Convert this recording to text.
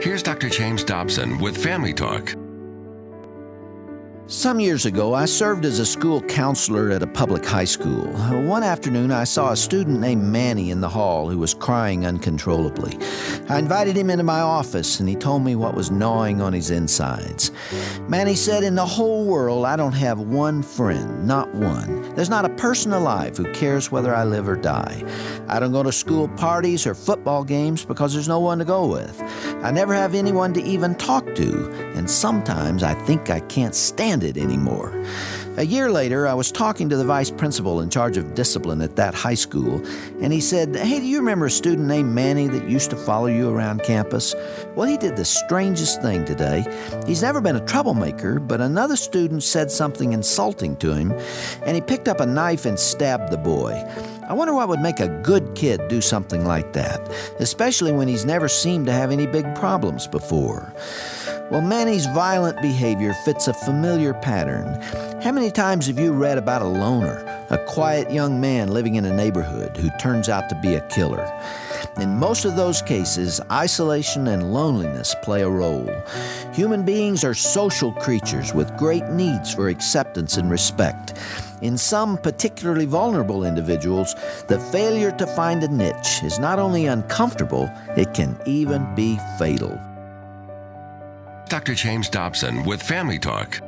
Here's Dr. James Dobson with Family Talk. Some years ago, I served as a school counselor at a public high school. One afternoon, I saw a student named Manny in the hall who was crying uncontrollably. I invited him into my office, and he told me what was gnawing on his insides. Manny said, "In the whole world, I don't have one friend, not one. There's not a person alive who cares whether I live or die. I don't go to school parties or football games because there's no one to go with. I never have anyone to even talk to, and sometimes I think I can't stand it anymore." A year later, I was talking to the vice principal in charge of discipline at that high school, and he said, "Hey, do you remember a student named Manny that used to follow you around campus? Well, he did the strangest thing today. He's never been a troublemaker, but another student said something insulting to him, and he picked up a knife and stabbed the boy. I wonder what would make a good kid do something like that, especially when he's never seemed to have any big problems before." Well, Manny's violent behavior fits a familiar pattern. How many times have you read about a loner, a quiet young man living in a neighborhood who turns out to be a killer? In most of those cases, isolation and loneliness play a role. Human beings are social creatures with great needs for acceptance and respect. In some particularly vulnerable individuals, the failure to find a niche is not only uncomfortable, it can even be fatal. Dr. James Dobson with Family Talk.